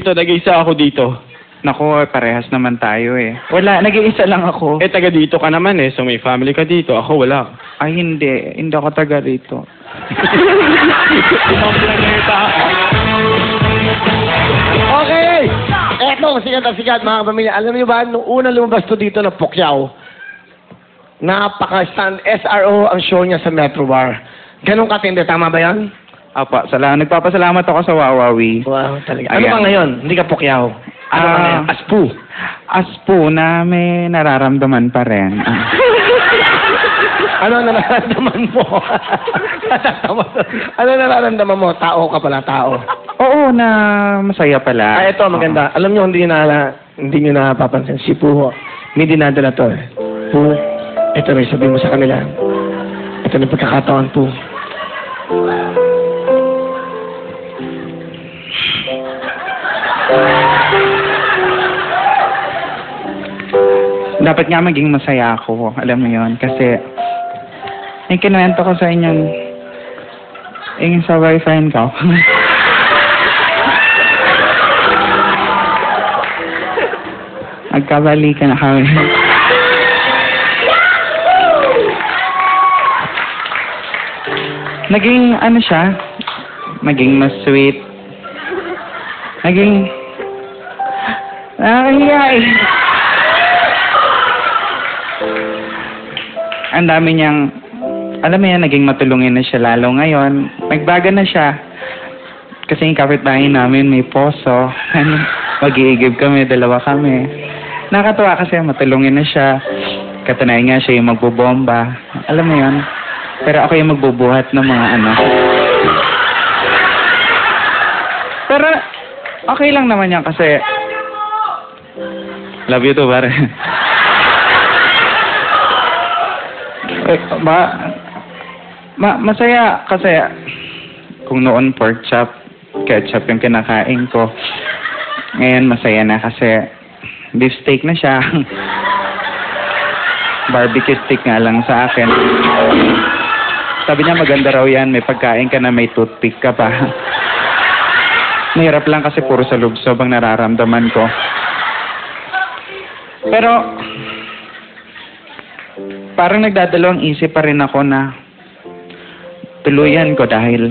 Dito, nag-iisa ako dito. Naku, parehas naman tayo eh. Wala, nag-iisa lang ako. Eh, taga dito ka naman eh, so may family ka dito. Ako wala. Ay, hindi. Hindi ako taga rito. Ibang planeta. Okay! Eto, sikat na sikat mga pamilya. Alam niyo ba, nung unang lumabas to dito na Pukyaw, napaka-stand SRO ang show niya sa Metro Bar. Ganun katindi, tama ba yan? Apa, nagpapasalamat ako sa Wawawi. Wow, talaga. Ano Ayan. ba ngayon? Hindi ka Pukyaw. Ano ka ngayon? Aspu. Aspo na may nararamdaman pa rin. Ano nararamdaman mo? Ano nararamdaman mo? Tao ka pala, tao. Oo, na masaya pala. Ito, maganda. Alam niyo, hindi niyo napapansin. Si Puho, may dinadala to eh. Puho, ito rin, sabihin mo sa kanila. Ito na pagkakataon, Puho. Dapat nga maging masaya ako. Alam mo yon kasi yung kinuwento ko sa inyong yung sa boyfriend ko. Nagkabalikan na kami. Naging ano siya? Naging mas sweet. Naging ay. Ang dami niyang, alam mo yan, naging matulungin na siya lalo ngayon. Nagbaga na siya. Kasi yung kapitbahay namin may poso. Mag-iigib kami, dalawa kami. Nakakatuwa kasi matulungin na siya. Katunayan nga siya yung magbobomba. Alam mo yun? Pero ako yung magbubuhat ng mga ano. Pero okay lang naman yan kasi love you too, pare. Masaya kasi kung noon pork chop, ketchup yung kinakain ko. Ngayon masaya na kasi beef steak na siya. Barbecue stick nga lang sa akin. Sabi niya maganda raw yan, may pagkain ka na may toothpick ka pa. Mahirap lang kasi puro sa lubsob ang nararamdaman ko. Pero parang nagdadalawang isip pa rin ako na tuluyan ko dahil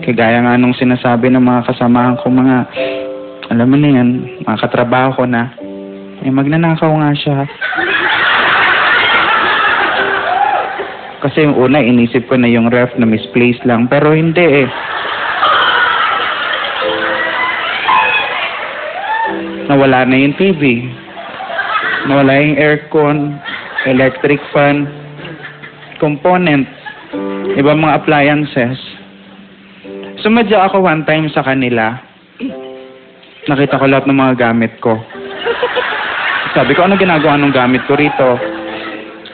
kagaya nga nung sinasabi ng mga kasamahan ko, mga alam mo na yan, mga katrabaho ko na magnanakaw nga siya. Kasi yung una inisip ko na yung ref na misplaced lang, pero hindi eh. Nawala na yung TV. Nawala yung aircon, electric fan, components, ibang mga appliances. Sumadya ako one time sa kanila. Nakita ko lahat ng mga gamit ko. Sabi ko, ano ginagawa ng gamit ko rito?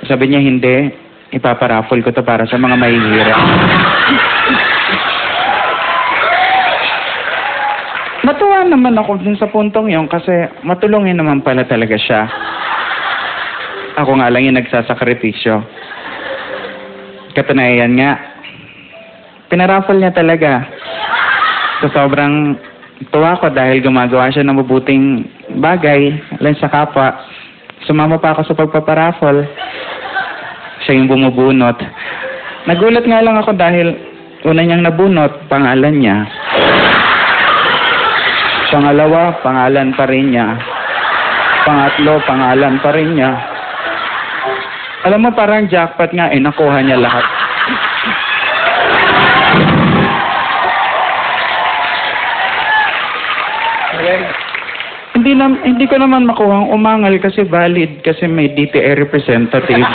Sabi niya, hindi. Ipaparaffle ko to para sa mga mahihirap. Natuwa naman ako dun sa puntong yun kasi matulungin naman pala talaga siya. Ako nga lang yung nagsasakripisyo. Katunayan nga, pinaraffle niya talaga. So sobrang tuwa ko dahil gumagawa siya ng mabuting bagay lang sa kapwa. Sumama pa ako sa pagpaparaffle. Siya yung bumubunot. Nagulat nga lang ako dahil una niyang nabunot, pangalan niya. Pangalawa, pangalan pa rin niya. Pangatlo, pangalan pa rin niya. Alam mo, parang jackpot nga eh, nakuha niya lahat. Hindi ko naman makuha ang umangal kasi valid kasi may DTI representative.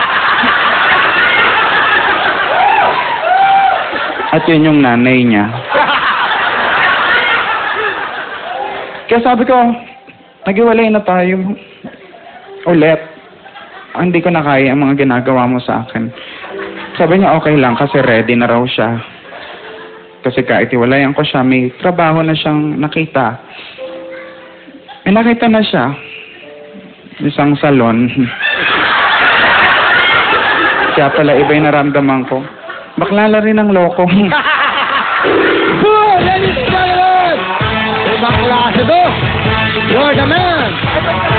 At yun yung nanay niya. Kaya sabi ko, naghiwalay na tayo. Ulit. Hindi ko na kaya ang mga ginagawa mo sa akin. Sabi niya okay lang kasi ready na raw siya. Kasi kahit iwalayan ko siya, may trabaho na siyang nakita. May nakita na siya. Isang salon. Kaya pala iba yung naramdaman ko. Baklala rin ang loko. Ladies and gentlemen, Ibang klase to. You're the man.